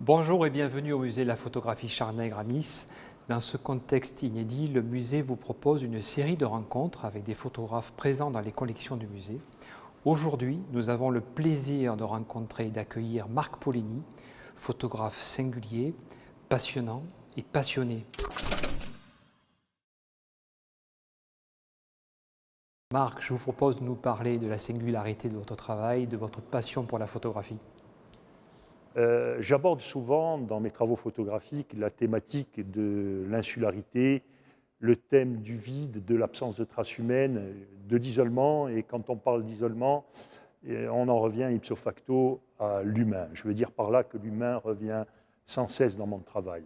Bonjour et bienvenue au musée de la photographie Charnègre à Nice. Dans ce contexte inédit, le musée vous propose une série de rencontres avec des photographes présents dans les collections du musée. Aujourd'hui, nous avons le plaisir de rencontrer et d'accueillir Marc Poligny, photographe singulier, passionnant et passionné. Marc, je vous propose de nous parler de la singularité de votre travail, de votre passion pour la photographie. J'aborde souvent dans mes travaux photographiques la thématique de l'insularité, le thème du vide, de l'absence de traces humaines, de l'isolement. Et quand on parle d'isolement, on en revient ipso facto à l'humain. Je veux dire par là que l'humain revient sans cesse dans mon travail.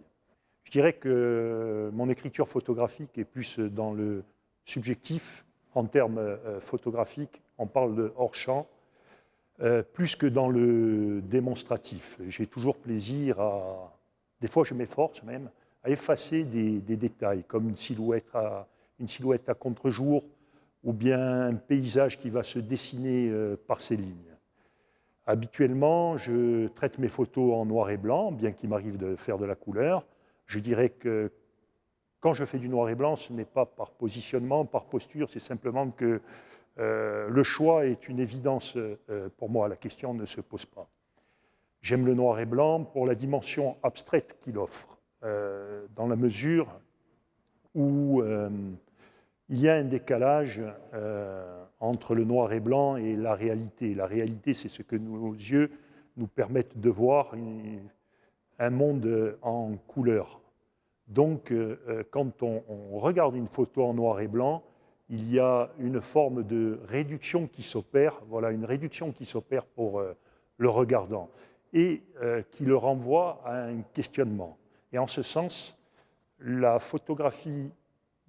Je dirais que mon écriture photographique est plus dans le subjectif. En termes photographiques, on parle de hors-champ. Plus que dans le démonstratif. J'ai toujours plaisir à, des fois je m'efforce même, à effacer des détails, comme une silhouette à contre-jour, ou bien un paysage qui va se dessiner par ses lignes. Habituellement, je traite mes photos en noir et blanc, bien qu'il m'arrive de faire de la couleur. Je dirais que quand je fais du noir et blanc, ce n'est pas par positionnement, par posture, c'est simplement que le choix est une évidence pour moi, la question ne se pose pas. J'aime le noir et blanc pour la dimension abstraite qu'il offre, dans la mesure où il y a un décalage entre le noir et blanc et la réalité. La réalité, c'est ce que nos yeux nous permettent de voir, un monde en couleur. Donc, quand on regarde une photo en noir et blanc, il y a une forme de réduction qui s'opère, voilà, une réduction qui s'opère pour le regardant et qui le renvoie à un questionnement. Et en ce sens, la photographie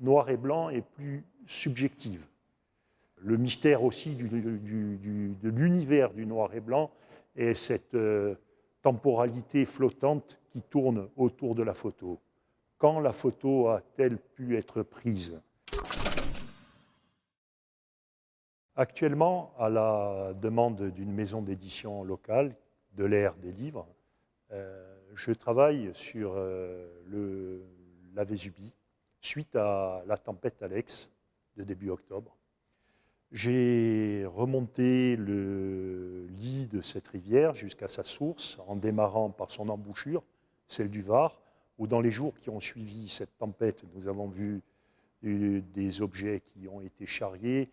noir et blanc est plus subjective. Le mystère aussi de l'univers du noir et blanc est cette temporalité flottante qui tourne autour de la photo. Quand la photo a-t-elle pu être prise ? Actuellement, à la demande d'une maison d'édition locale, de l'ère des livres, je travaille sur la Vésubie, suite à la tempête Alex de début octobre. J'ai remonté le lit de cette rivière jusqu'à sa source, en démarrant par son embouchure, celle du Var, où dans les jours qui ont suivi cette tempête, nous avons vu des objets qui ont été charriés,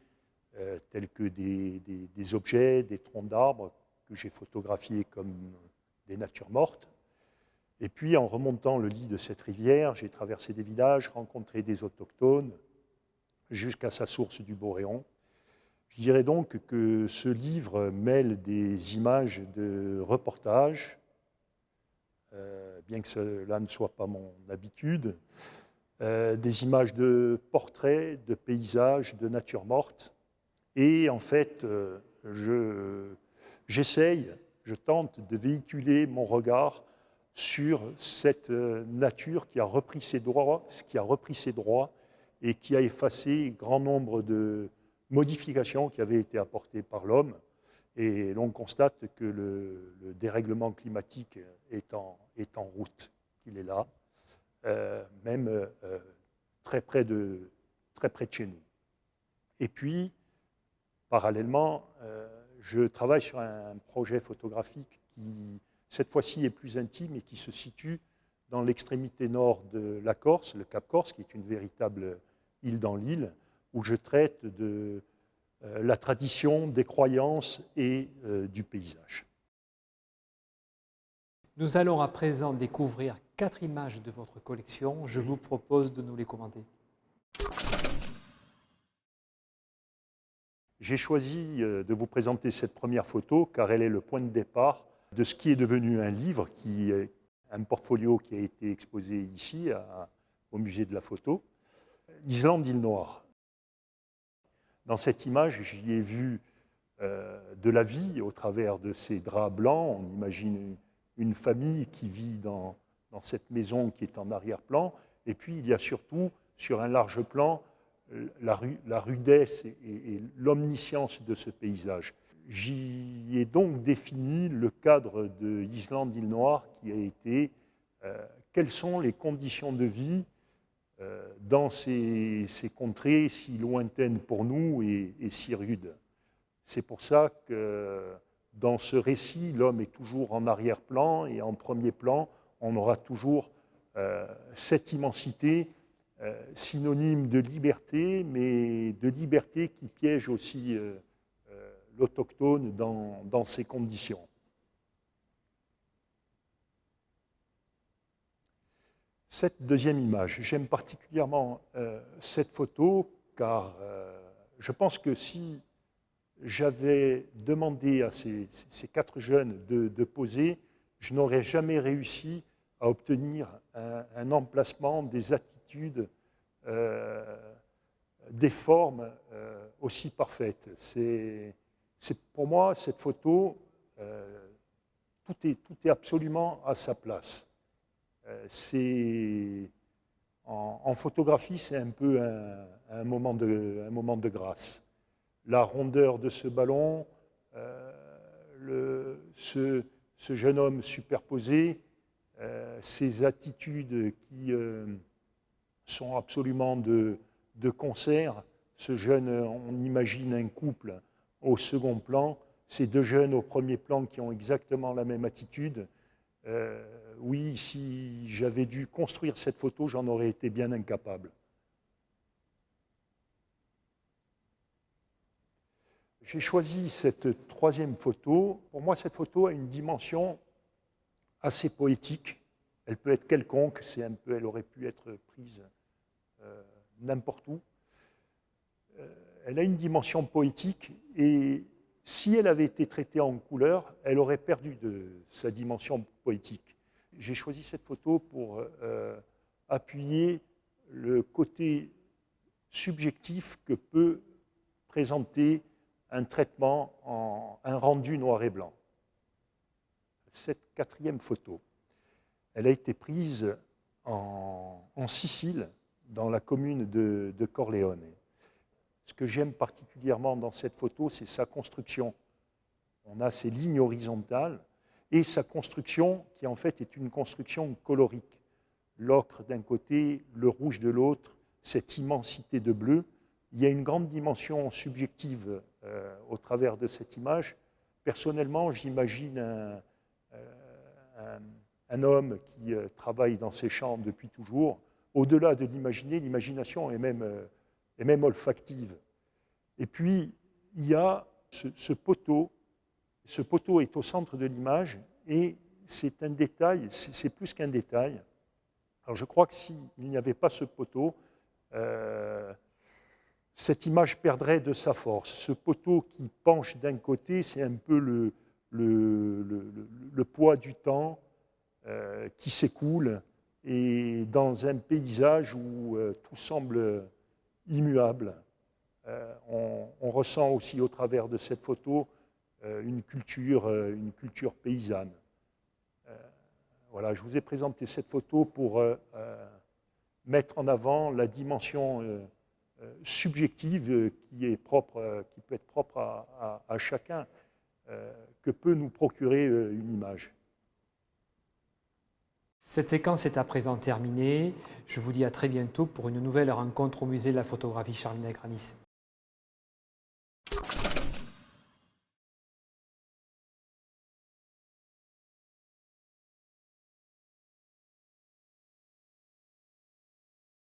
tels que des objets, des troncs d'arbres que j'ai photographiés comme des natures mortes. Et puis, en remontant le lit de cette rivière, j'ai traversé des villages, rencontré des autochtones, jusqu'à sa source du Boréon. Je dirais donc que ce livre mêle des images de reportage, bien que cela ne soit pas mon habitude, des images de portraits, de paysages, de nature morte. Et en fait, j'essaye, je tente de véhiculer mon regard sur cette nature qui a repris ses droits, et qui a effacé grand nombre de modifications qui avaient été apportées par l'homme. Et l'on constate que le dérèglement climatique est en route, qu'il est là, même très près de chez nous. Et puis, parallèlement, je travaille sur un projet photographique qui, cette fois-ci, est plus intime et qui se situe dans l'extrémité nord de la Corse, le Cap Corse, qui est une véritable île dans l'île, où je traite de la tradition, des croyances et du paysage. Nous allons à présent découvrir 4 images de votre collection. Je vous propose de nous les commenter. J'ai choisi de vous présenter cette première photo car elle est le point de départ de ce qui est devenu un livre, un portfolio qui a été exposé ici au musée de la photo, Islande, île Noire. Dans cette image, j'y ai vu de la vie au travers de ces draps blancs. On imagine une famille qui vit dans cette maison qui est en arrière-plan. Et puis, il y a surtout, sur un large plan, la rudesse et l'omniscience de ce paysage. j'y ai donc défini le cadre de Islande-Île Noire qui a été quelles sont les conditions de vie dans ces contrées si lointaines pour nous et si rudes. C'est pour ça que dans ce récit, l'homme est toujours en arrière-plan et en premier plan, on aura toujours cette immensité synonyme de liberté, mais de liberté qui piège aussi l'autochtone dans ces conditions. Cette deuxième image, j'aime particulièrement cette photo car je pense que si j'avais demandé à ces 4 jeunes de poser, je n'aurais jamais réussi à obtenir un emplacement, des attitudes, des formes aussi parfaites. Pour moi, cette photo, tout est absolument à sa place. En photographie, c'est un peu un moment de grâce. La rondeur de ce ballon, ce jeune homme superposé, ces attitudes qui sont absolument de concert. Ce jeune, on imagine un couple au second plan, ces 2 jeunes au premier plan qui ont exactement la même attitude. Oui, si j'avais dû construire cette photo, j'en aurais été bien incapable. J'ai choisi cette 3e photo. Pour moi, cette photo a une dimension assez poétique. Elle peut être quelconque, elle aurait pu être prise n'importe où. Elle a une dimension poétique et si elle avait été traitée en couleur, elle aurait perdu de sa dimension poétique. J'ai choisi cette photo pour appuyer le côté subjectif que peut présenter un traitement, un rendu noir et blanc. Cette 4e photo, elle a été prise en Sicile, dans la commune de Corleone. Ce que j'aime particulièrement dans cette photo, c'est sa construction. On a ces lignes horizontales et sa construction qui en fait est une construction colorique. L'ocre d'un côté, le rouge de l'autre, cette immensité de bleu. Il y a une grande dimension subjective au travers de cette image. Personnellement, j'imagine un homme qui travaille dans ses champs depuis toujours. Au-delà de l'imaginer, l'imagination est même olfactive. Et puis, il y a ce poteau. Ce poteau est au centre de l'image et c'est un détail, c'est plus qu'un détail. Alors je crois que s'il n'y avait pas ce poteau, cette image perdrait de sa force. Ce poteau qui penche d'un côté, c'est un peu le poids du temps qui s'écoule et dans un paysage où tout semble immuable. On ressent aussi au travers de cette photo une culture paysanne. Voilà, je vous ai présenté cette photo pour mettre en avant la dimension subjective qui peut être propre à chacun, que peut nous procurer une image. Cette séquence est à présent terminée. Je vous dis à très bientôt pour une nouvelle rencontre au musée de la photographie Charles Nègre à Nice.